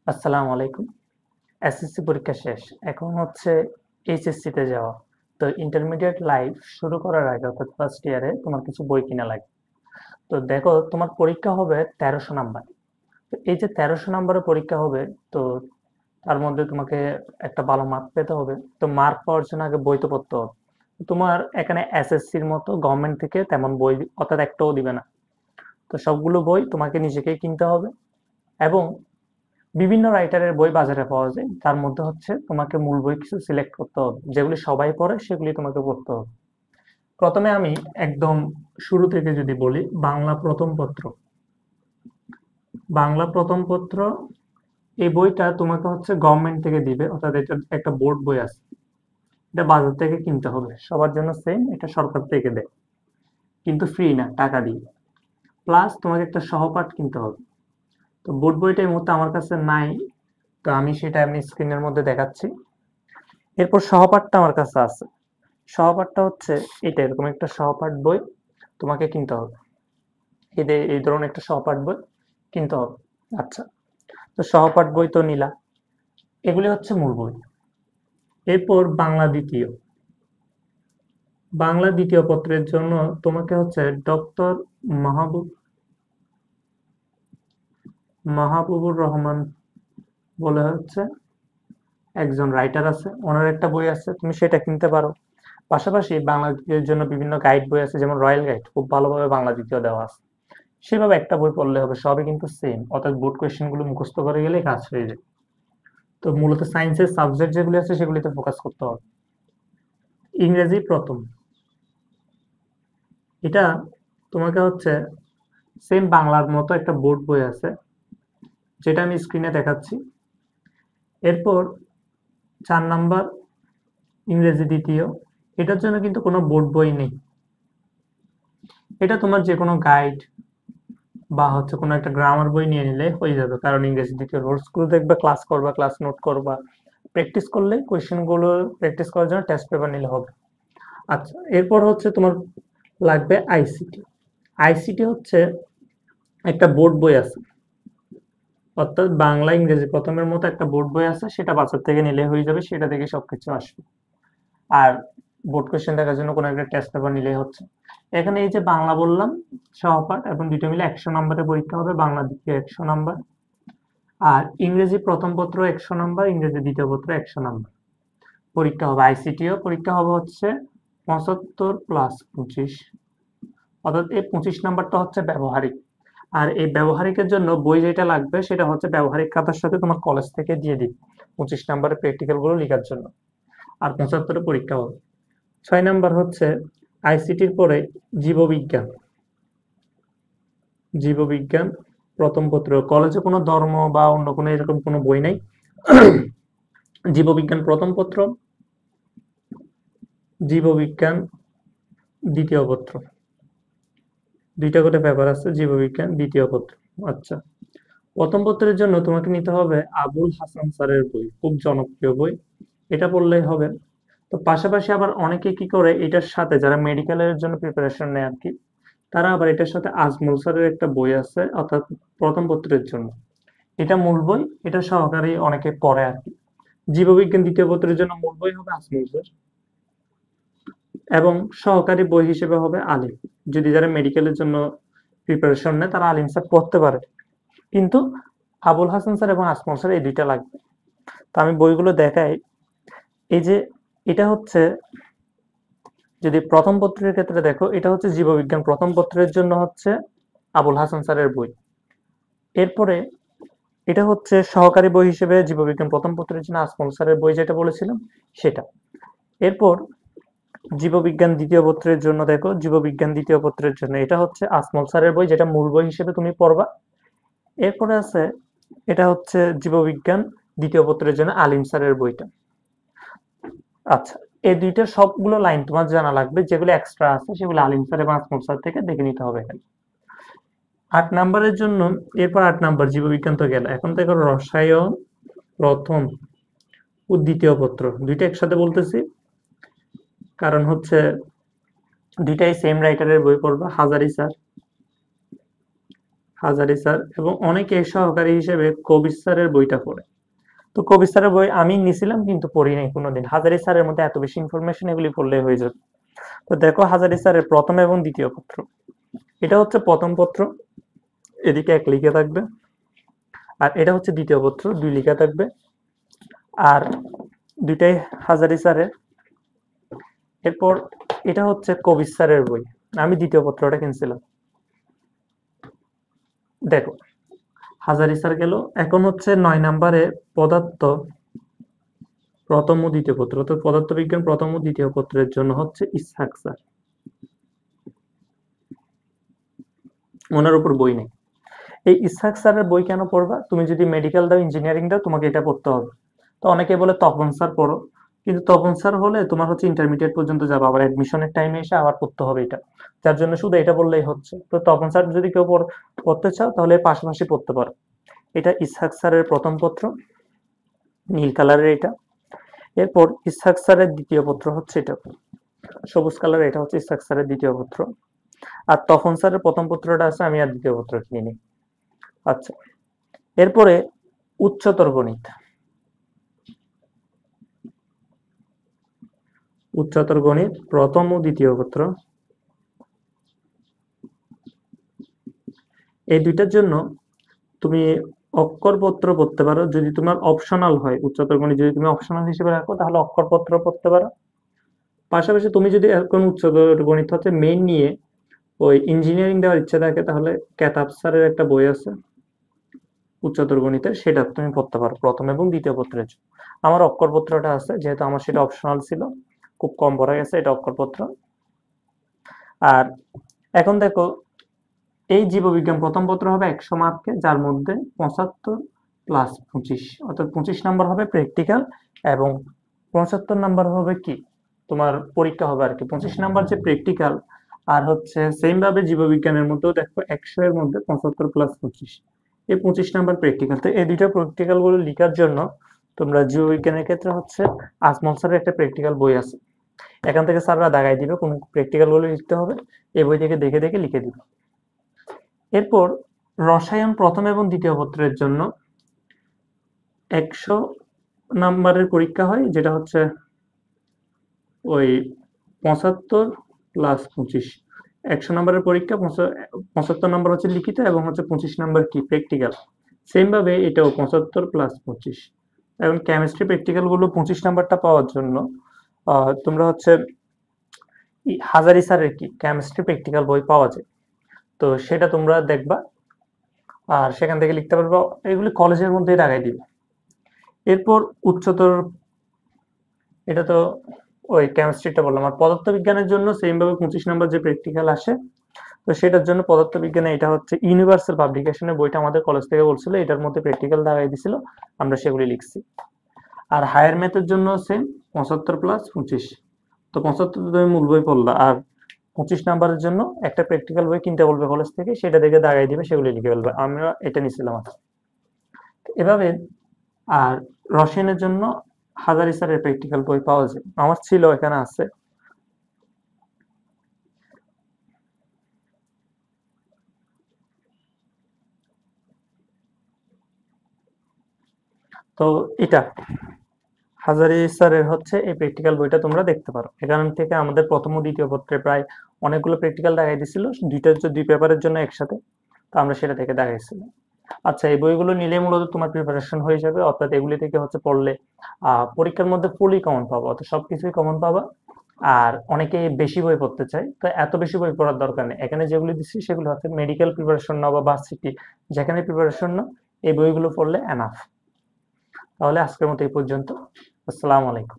আসসালামু আলাইকুম। এসএসসি পরীক্ষা শেষ। এখন হচ্ছে এইচএসসি তে যাওয়া। তো ইন্টারমিডিয়েট লাইফ শুরু করার আগে অর্থাৎ ফার্স্ট ইয়ারে তোমার কিছু বই কিনা লাগবে। তো দেখো তোমার পরীক্ষা হবে ১৩০০ নাম্বার। তো এই যে ১৩০০ নাম্বারের পরীক্ষা হবে, তো তার মধ্যে তোমাকে একটা ভালো মার্ক পেতে হবে। তো মার্ক পাওয়ার জন্য আগে বই তো পড়তে হবে। তোমার এখানে এসএসসির মতো গভর্নমেন্ট থেকে তেমন বই অর্থাৎ একটাও দিবে না। তো সবগুলো বই তোমাকে নিজেকেই কিনতে হবে এবং বিভিন্ন রাইটারের বই বাজারে পাওয়া যায়। তার মধ্যে হচ্ছে তোমাকে মূল বই কিছু সিলেক্ট করতে হবে। যেগুলি সবাই পড়ে সেগুলি তোমাকে পড়তে হবে। প্রথমে আমি একদম শুরু থেকে যদি বলি, বাংলা প্রথম পত্র। বাংলা প্রথম পত্র এই বইটা তোমাকে হচ্ছে গভর্নমেন্ট থেকে দিবে, অর্থাৎ এটা একটা বোর্ড বই আছে। এটা বাজার থেকে কিনতে হবে। সবার জন্য সেম, এটা সরকার থেকে দেয়। কিন্তু ফ্রি না, টাকা দিয়ে। প্লাস তোমাকে একটা সহপাঠ কিনতে হবে। তো বোর্ড বইটা এই মুহূর্তে আমার কাছে নাই। তো আমি সেটা আমি স্ক্রিনের মধ্যে দেখাচ্ছি। এরপর সহপাঠটা আমার কাছে আছে। সহপাঠটা হচ্ছে এটা, এরকম একটা সহপাঠ বই তোমাকে কিনতে হবে। এই ধরনের একটা সহপাঠ বই কিনতে হবে। আচ্ছা, তো সহপাঠ বই তো নিলা, এগুলি হচ্ছে মূল বই। এরপর বাংলা দ্বিতীয়। বাংলা দ্বিতীয় পত্রের জন্য তোমাকে হচ্ছে ডক্টর মাহবুব মাহবুবুর রহমান বলে হচ্ছে একজন রাইটার আছে, ওনার একটা বই আছে, তুমি সেটা কিনতে পারো। পাশাপাশি বাংলা দ্বিতীয়ের জন্য বিভিন্ন গাইড বই আছে, যেমন রয়্যাল গাইড, খুব ভালোভাবে বাংলা দ্বিতীয় দেওয়া আছে। সেভাবে একটা বই পড়লে হবে, সবই কিন্তু সেম, অর্থাৎ বোর্ড কোয়েশ্চেন গুলো মুখস্থ করে গেলে কাজ হয়ে যায়। তো মূলত সায়েন্সের সাবজেক্ট যেগুলো আছে সেগুলিতে ফোকাস করতে হবে। ইংরেজি প্রথম, এটা তোমাকে হচ্ছে সেম বাংলার মতো একটা বোর্ড বই আছে, যেটা আমি স্ক্রিনে দেখাচ্ছি। এরপর ৪ নাম্বার ইংরেজি দ্বিতীয়, এটার জন্য কিন্তু কোনো বোর্ড বই নেই। এটা তোমার যে কোনো গাইড বা হচ্ছে কোনো একটা গ্রামার বই নিয়ে নিলে হয়ে যাবে, কারণ ইংরেজি দ্বিতীয় নোটস গুলো দেখবে, ক্লাস করবা, ক্লাস নোট করবা, প্র্যাকটিস করলে কোয়েশ্চেন গুলো প্র্যাকটিস করার জন্য টেস্ট পেপার নিলে হবে। আচ্ছা, এরপর হচ্ছে তোমার লাগবে আইসিটি। আইসিটি হচ্ছে একটা বোর্ড বই আছে, অর্থাৎ বাংলা ইংরেজি প্রথমের মতো একটা বোর্ড বই আছে, সেটা বাজার থেকে নিলে হয়ে যাবে, সেটা থেকে সবকিছু আসবে। আর বোর্ড কোয়েশ্চেন দেখার জন্য কোনো একটা টেস্ট পেপার নিলেই হচ্ছে। এখানে এই যে বাংলা বললাম সহপাঠ, এবং দুটো মিলে ১০০ নম্বরের পরীক্ষা হবে। বাংলা দ্বিতীয় ১০০ নম্বর, আর ইংরেজি প্রথম পত্র ১০০ নম্বর, ইংরেজি দ্বিতীয় পত্র ১০০ নম্বর পরীক্ষা হবে। আইসিটিও পরীক্ষা হবে হচ্ছে ৭৫ প্লাস ২৫, অর্থাৎ এই ২৫ নাম্বারটা হচ্ছে ব্যবহারিক। আর এই ব্যবহারিকের জন্য বই যেটা লাগবে সেটা হচ্ছে ব্যবহারিক খাতার সাথে তোমার কলেজ থেকে দিয়ে দিবে ২৫ নাম্বারের প্র্যাকটিক্যাল গুলো লেখার জন্য। আর ৭৫ পরীক্ষা হবে। ৬ নাম্বার হচ্ছে আইসিটির পরে জীববিজ্ঞান। জীববিজ্ঞান প্রথম পত্র, কলেজে কোনো ধর্ম বা অন্য কোনো এরকম কোনো বই নাই। জীববিজ্ঞান প্রথম পত্র, জীববিজ্ঞান দ্বিতীয় পত্র, দুইটা করে পেপার আছে জীববিজ্ঞান দ্বিতীয় পত্র। আচ্ছা, প্রথম পত্রের জন্য তোমাকে নিতে হবে আবুল হাসান স্যারের বই, খুব জনপ্রিয় বই, এটা পড়লেই হবে। তো পাশাপাশি আবার অনেকে কি করে, এটার সাথে যারা মেডিকেলের জন্য প্রিপারেশন নেয় আর কি, তারা আবার এটার সাথে আজমল স্যারের একটা বই আছে, অর্থাৎ প্রথম পত্রের জন্য, এটা মূল বই, এটা সহকারী অনেকে পড়ে আর কি। জীববিজ্ঞান দ্বিতীয় পত্রের জন্য মূল বই হবে আজমল স্যার, এবং সহকারী বই হিসেবে হবে আলিম। যদি যারা মেডিকেলের জন্য প্রিপারেশন নেয় তারা আলিম স্যার পড়তে পারে, কিন্তু আবুল হাসান স্যার এবং আসমল স্যার এই দুইটা লাগবে। তো আমি বইগুলো দেখাই। এই যে এটা হচ্ছে, যদি প্রথম পত্রের ক্ষেত্রে দেখো, এটা হচ্ছে জীববিজ্ঞান প্রথম পত্রের জন্য হচ্ছে আবুল হাসান স্যারের বই। এরপরে এটা হচ্ছে সহকারী বই হিসেবে জীববিজ্ঞান প্রথম পত্রের জন্য আসমল স্যারের বই, যেটা বলেছিলাম সেটা। এরপর জীববিজ্ঞান দ্বিতীয় পত্রের জন্য দেখো, জীববিজ্ঞান দ্বিতীয় পত্রের জন্য এটা হচ্ছে আসমল স্যারের বই, যেটা মূল বই হিসেবে তুমি পড়বা। এরপরে আছে, এটা হচ্ছে জীববিজ্ঞান দ্বিতীয় পত্রের জন্য আলিম স্যারের বইটা। আচ্ছা, এই দুইটা সবগুলো লাইন তোমার জানা লাগবে, যেগুলো এক্সট্রা আছে সেগুলো আলিম স্যার এবং আসমল স্যার থেকে দেখে নিতে হবে এখানে। ৮ নাম্বারের জন্য, এরপর ৮ নাম্বার জীববিজ্ঞান তো গেল, এখন দেখো রসায়ন প্রথম ও দ্বিতীয় পত্র, দুইটা একসাথে বলতেছি কারণ হচ্ছে দুইটাই সেম রাইটারের বই পড়বা, হাজারি স্যার। হাজারি স্যার এবং অনেকে সহকারী হিসেবে কবির স্যারের বইটা পড়ে। তো কবির স্যারের বই আমি নিছিলাম কিন্তু পড়ি নাই কোনোদিন। হাজারি স্যারের মধ্যে এত বেশি ইনফরমেশন এগুলি পড়লে হয়ে যাবে। তো দেখো হাজারি স্যারের প্রথম এবং দ্বিতীয় পত্র, এটা হচ্ছে প্রথম পত্র, এদিকে 1 লিখে থাকবে, আর এটা হচ্ছে দ্বিতীয় পত্র 2 লিখা থাকবে, আর দুইটাই হাজারি স্যারের। এরপর এটা হচ্ছে কবির স্যারের বই, আমি দ্বিতীয় পত্রটা কিনছিলাম। দেখো হাজারি স্যার গেল, এখন হচ্ছে 9 নম্বরে পদার্থ প্রথম ও দ্বিতীয় পত্র। তো পদার্থবিজ্ঞান প্রথম ও দ্বিতীয় পত্রের জন্য হচ্ছে ইসহাক স্যার, ওনার উপর বই নেই। এই ইসহাক স্যারের বই কেন পড়বা? তুমি যদি মেডিকেল দাও, ইঞ্জিনিয়ারিং দাও, তোমাকে এটা পড়তে হবে। তো অনেকে বলে তপন স্যার পড়ো, কিন্তু তপন স্যার হলে তোমার হচ্ছে ইন্টারমিডিয়েট পর্যন্ত যাবে, আবার অ্যাডমিশনের টাইমে এসে আবার পড়তে হবে এটা, যার জন্য শুধু এটা পড়লেই হচ্ছে। তো তপন স্যার যদি কেউ পড়তে চাও তাহলে পাশাপাশি পড়তে পারো। এটা ইসহাক স্যারের প্রথম পত্র, নীল কালারের এটা। এরপর ইসহাক স্যারের দ্বিতীয় পত্র হচ্ছে এটা, সবুজ কালার, এটা হচ্ছে ইসহাক স্যারের দ্বিতীয় পত্র। আর তপন স্যারের প্রথম পত্রটা আছে, আমি আর দ্বিতীয় পত্র কিনিনি। আচ্ছা, এরপরে উচ্চতর গণিত। উচ্চতর গণিত প্রথম ও দ্বিতীয় পত্র, এই দুইটার জন্য তুমি অক্ষরপত্র পড়তে পারো, যদি তোমার অপশনাল হয়। উচ্চতর গণিত যদি তুমি অপশনাল হিসেবে রাখো তাহলে অক্ষরপত্র পড়তে পারো। পাশাপাশি তুমি যদি এখন উচ্চতর গণিত হচ্ছে মেইন নিয়ে ওই ইঞ্জিনিয়ারিং দেওয়ার ইচ্ছা থাকে, তাহলে কেতাব স্যারের একটা বই আছে উচ্চতর গণিতের, সেটা তুমি পড়তে পারো প্রথম এবং দ্বিতীয় পত্রের জন্য। আমার অক্ষরপত্রটা আছে, যেহেতু আমার সেটা অপশনাল ছিল, খুব কম পড়া গেছে, এটা অক্ষরপত্র। আর এখন দেখো, এই জীববিজ্ঞান প্রথম পত্র হবে 100 মার্কে, যার মধ্যে 75 প্লাস 25, অর্থাৎ 25 নাম্বার হবে প্র্যাকটিক্যাল, এবং 75 নাম্বার হবে কি তোমার পরীক্ষা হবে আর কি। 25 নাম্বার যে প্র্যাকটিক্যাল, আর হচ্ছে সেম ভাবে জীববিজ্ঞানের মধ্যেও দেখো 100 এর মধ্যে 75 প্লাস 25, এই 25 নাম্বার প্র্যাকটিক্যাল। তো এই দুইটা প্র্যাকটিক্যাল গুলো লেখার জন্য তোমরা জীববিজ্ঞানের ক্ষেত্রে হচ্ছে আজমল স্যারের একটা প্র্যাকটিক্যাল বই আছে, এখান থেকে স্যাররা দাগাই দিবে কোন প্র্যাকটিক্যাল গুলো লিখতে হবে, এই বই থেকে দেখে দেখে লিখে দিবে। এরপর রসায়ন প্রথম এবং দ্বিতীয় পত্রের জন্য 100 নাম্বারের পরীক্ষা হয়, যেটা হচ্ছে ওই 75 প্লাস 25, 100 নাম্বারের পরীক্ষা, 75 নাম্বার হচ্ছে লিখিত এবং হচ্ছে 25 নাম্বার কি প্র্যাকটিক্যাল। সেম ভাবে এটাও 75 প্লাস 25। এবং কেমিস্ট্রি প্র্যাকটিক্যাল গুলো 25 নাম্বারটা পাওয়ার জন্য তোমরা হচ্ছে হাজারি স্যারের কি কেমিস্ট্রি প্র্যাকটিক্যাল বই পাওয়া যায়, তো সেটা তোমরা দেখবা আর সেখান থেকে লিখতে পারবা, এগুলি কলেজের মধ্যেই লাগাই দিবে। এরপর উচ্চতর, এটা তো ওই কেমিস্ট্রিটা বললাম। আর পদার্থবিজ্ঞানের জন্য সেম ভাবে 25 নাম্বার যে প্র্যাকটিক্যাল আসে, তো সেটার জন্য পদার্থবিজ্ঞানে এটা হচ্ছে ইউনিভার্সাল পাবলিকেশনের বইটা আমাদের কলেজ থেকে বলছিল, এটার মধ্যে প্র্যাকটিক্যাল লাগাই দিছিল, আমরা সেগুলি লিখছি। আর হায়ার ম্যাথের জন্য সেম 75 প্লাস 25, তো 75 তুমি মূল বই পড়লা, আর 25 নাম্বারের জন্য একটা প্র্যাকটিক্যাল বই কিনতে বলবে কলেজ থেকে, সেটা দেখে দাগাই দিবে, সেগুলি লিখে ফেলবে। আমরা এটা নিছিলাম এভাবে। আর রসায়নের জন্য হাজারি স্যারের প্র্যাকটিক্যাল বই পাওয়া যায়, আমার ছিল, এখানে আছে। তো এটা হাজারি স্যারের হচ্ছে এই প্র্যাকটিক্যাল বইটা তোমরা দেখতে পারো। এখান থেকে আমাদের প্রথম ও দ্বিতীয় পত্রে প্রায় অনেকগুলো প্র্যাকটিক্যাল দেখাই দিছিল, দুই পেপারের জন্য একসাথে, তো আমরা সেটা থেকে দেখাইছিলাম। আচ্ছা, এই বইগুলো নিলে মূলত তোমার প্রিপারেশন হয়ে যাবে, অর্থাৎ এগুলি থেকে হচ্ছে পড়লে পরীক্ষার মধ্যে ফুলই কমন পাবো, অর্থাৎ সবকিছুই কমন পাবা। আর অনেকে বেশি বই পড়তে চায়, তো এত বেশি বই পড়ার দরকার নেই। এখানে যেগুলি দিচ্ছি সেগুলো হচ্ছে মেডিকেল প্রিপারেশন নাও বা ভার্সিটি যেখানে প্রিপারেশন নাও, এই বইগুলো পড়লে এনাফ। তাহলে আজকের মতো এই পর্যন্ত। আসসালামু আলাইকুম।